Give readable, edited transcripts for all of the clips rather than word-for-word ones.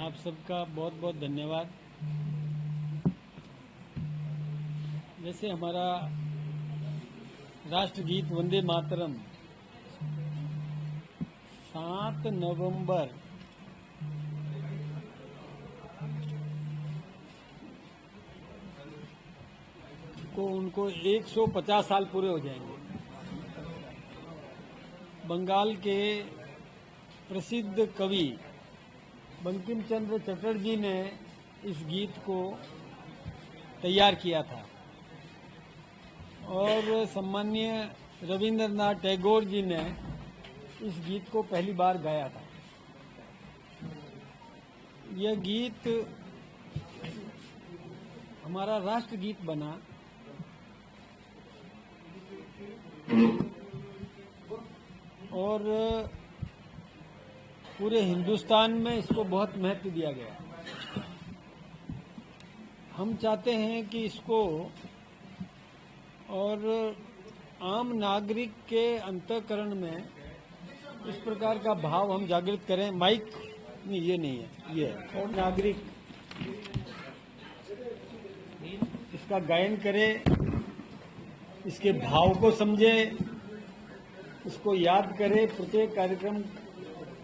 आप सबका बहुत बहुत धन्यवाद। जैसे हमारा राष्ट्रगीत वंदे मातरम 7 नवंबर को उनको 150 साल पूरे हो जाएंगे। बंगाल के प्रसिद्ध कवि बंकिम चंद्र चटर्जी ने इस गीत को तैयार किया था और सम्माननीय रविंद्रनाथ टैगोर जी ने इस गीत को पहली बार गाया था। यह गीत हमारा राष्ट्रगीत बना और पूरे हिंदुस्तान में इसको बहुत महत्व दिया गया। हम चाहते हैं कि इसको और आम नागरिक के अंतःकरण में इस प्रकार का भाव हम जागृत करें। माइक नहीं, ये नहीं है, ये है। और नागरिक इसका गायन करे, इसके भाव को समझे, इसको याद करे, प्रत्येक कार्यक्रम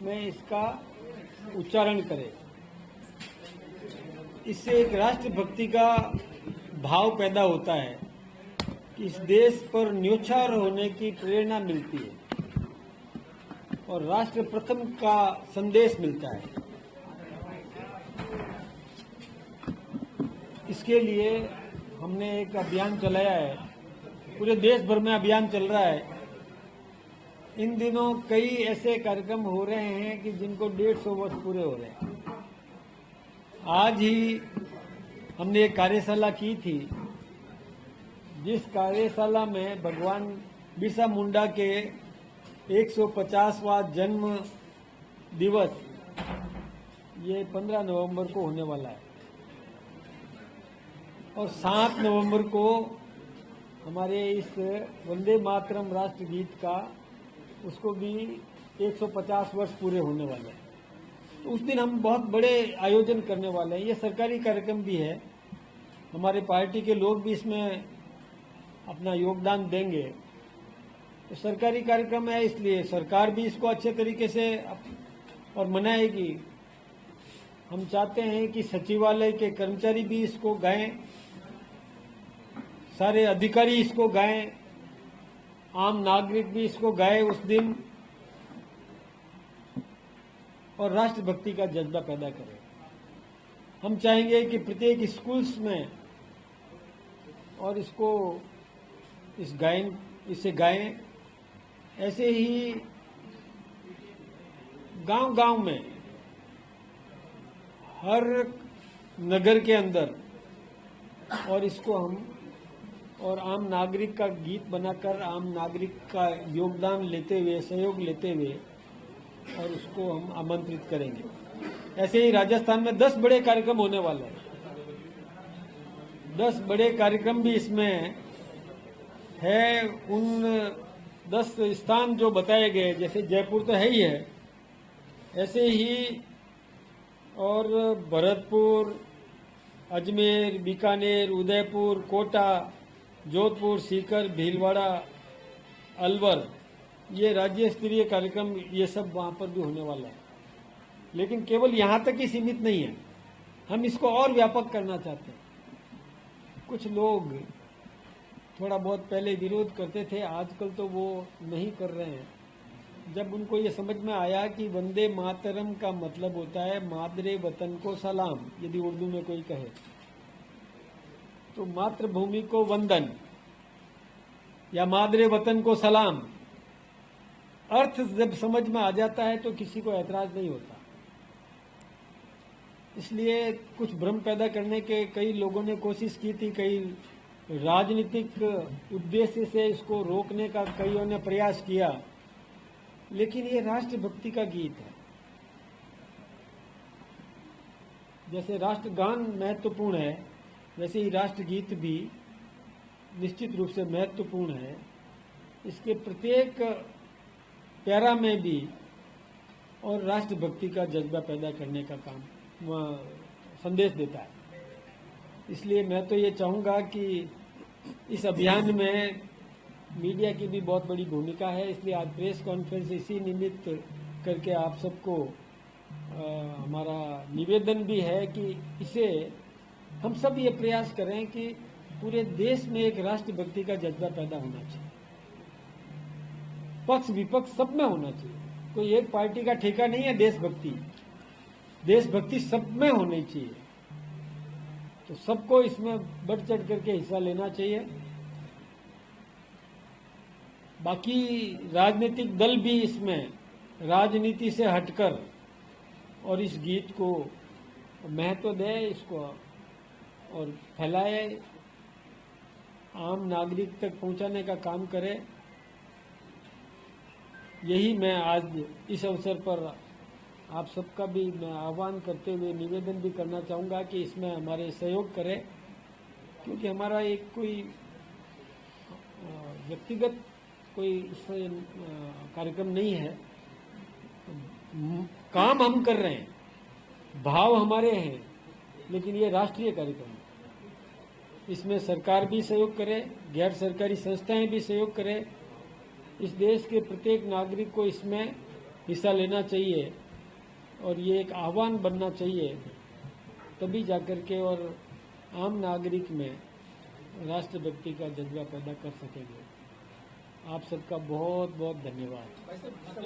में इसका उच्चारण करे। इससे एक राष्ट्रभक्ति का भाव पैदा होता है कि इस देश पर न्योछावर होने की प्रेरणा मिलती है और राष्ट्र प्रथम का संदेश मिलता है। इसके लिए हमने एक अभियान चलाया है, पूरे देश भर में अभियान चल रहा है। इन दिनों कई ऐसे कार्यक्रम हो रहे हैं कि जिनको 150 वर्ष पूरे हो रहे हैं। आज ही हमने एक कार्यशाला की थी, जिस कार्यशाला में भगवान बिरसा मुंडा के 150वां जन्म दिवस ये 15 नवंबर को होने वाला है और 7 नवंबर को हमारे इस वंदे मातरम राष्ट्रगीत का उसको भी 150 वर्ष पूरे होने वाले हैं। तो उस दिन हम बहुत बड़े आयोजन करने वाले हैं। ये सरकारी कार्यक्रम भी है, हमारे पार्टी के लोग भी इसमें अपना योगदान देंगे। तो सरकारी कार्यक्रम है, इसलिए सरकार भी इसको अच्छे तरीके से और मनाएगी। हम चाहते हैं कि सचिवालय के कर्मचारी भी इसको गाएं, सारे अधिकारी इसको गाएं, आम नागरिक भी इसको गाए उस दिन और राष्ट्रभक्ति का जज्बा पैदा करें। हम चाहेंगे कि प्रत्येक स्कूल्स में और इसे गाएं। ऐसे ही गांव-गांव में, हर नगर के अंदर और इसको हम और आम नागरिक का गीत बनाकर आम नागरिक का योगदान लेते हुए, सहयोग लेते हुए और उसको हम आमंत्रित करेंगे। ऐसे ही राजस्थान में 10 बड़े कार्यक्रम होने वाले हैं। 10 बड़े कार्यक्रम भी इसमें है। उन 10 स्थान जो बताए गए, जैसे जयपुर तो है ही है, ऐसे ही और भरतपुर, अजमेर, बीकानेर, उदयपुर, कोटा, जोधपुर, सीकर, भीलवाड़ा, अलवर, ये राज्य स्तरीय कार्यक्रम ये सब वहाँ पर भी होने वाला है। लेकिन केवल यहाँ तक ही सीमित नहीं है, हम इसको और व्यापक करना चाहते हैं। कुछ लोग थोड़ा बहुत पहले विरोध करते थे, आजकल तो वो नहीं कर रहे हैं। जब उनको ये समझ में आया कि वंदे मातरम का मतलब होता है मादरे वतन को सलाम, यदि उर्दू में कोई कहे तो मातृभूमि को वंदन या मादरे वतन को सलाम, अर्थ जब समझ में आ जाता है तो किसी को ऐतराज नहीं होता। इसलिए कुछ भ्रम पैदा करने के कई लोगों ने कोशिश की थी, कई राजनीतिक उद्देश्य से इसको रोकने का कईयों ने प्रयास किया, लेकिन ये राष्ट्रभक्ति का गीत है। जैसे राष्ट्रगान महत्वपूर्ण है, वैसे ही राष्ट्रगीत भी निश्चित रूप से महत्वपूर्ण है। इसके प्रत्येक पैरा में भी और राष्ट्रभक्ति का जज्बा पैदा करने का काम संदेश देता है। इसलिए मैं तो ये चाहूँगा कि इस अभियान में मीडिया की भी बहुत बड़ी भूमिका है। इसलिए आज प्रेस कॉन्फ्रेंस इसी निमित्त करके आप सबको हमारा निवेदन भी है कि इसे हम सब ये प्रयास करें कि पूरे देश में एक राष्ट्रभक्ति का जज्बा पैदा होना चाहिए। पक्ष विपक्ष सब में होना चाहिए। कोई एक पार्टी का ठेका नहीं है देशभक्ति। देशभक्ति सब में होनी चाहिए। तो सबको इसमें बढ़ चढ़ करके हिस्सा लेना चाहिए। बाकी राजनीतिक दल भी इसमें राजनीति से हटकर और इस गीत को महत्व दे, इसको और फैलाए, आम नागरिक तक पहुंचाने का काम करे। यही मैं आज इस अवसर पर आप सबका भी मैं आह्वान करते हुए निवेदन भी करना चाहूँगा कि इसमें हमारे सहयोग करें, क्योंकि हमारा एक कोई व्यक्तिगत कोई कार्यक्रम नहीं है। काम हम कर रहे हैं, भाव हमारे हैं, लेकिन ये राष्ट्रीय कार्यक्रम है। इसमें सरकार भी सहयोग करे, गैर सरकारी संस्थाएं भी सहयोग करें। इस देश के प्रत्येक नागरिक को इसमें हिस्सा लेना चाहिए और ये एक आह्वान बनना चाहिए, तभी जाकर के और आम नागरिक में राष्ट्रभक्ति का जज्बा पैदा कर सकेंगे। आप सबका बहुत बहुत धन्यवाद।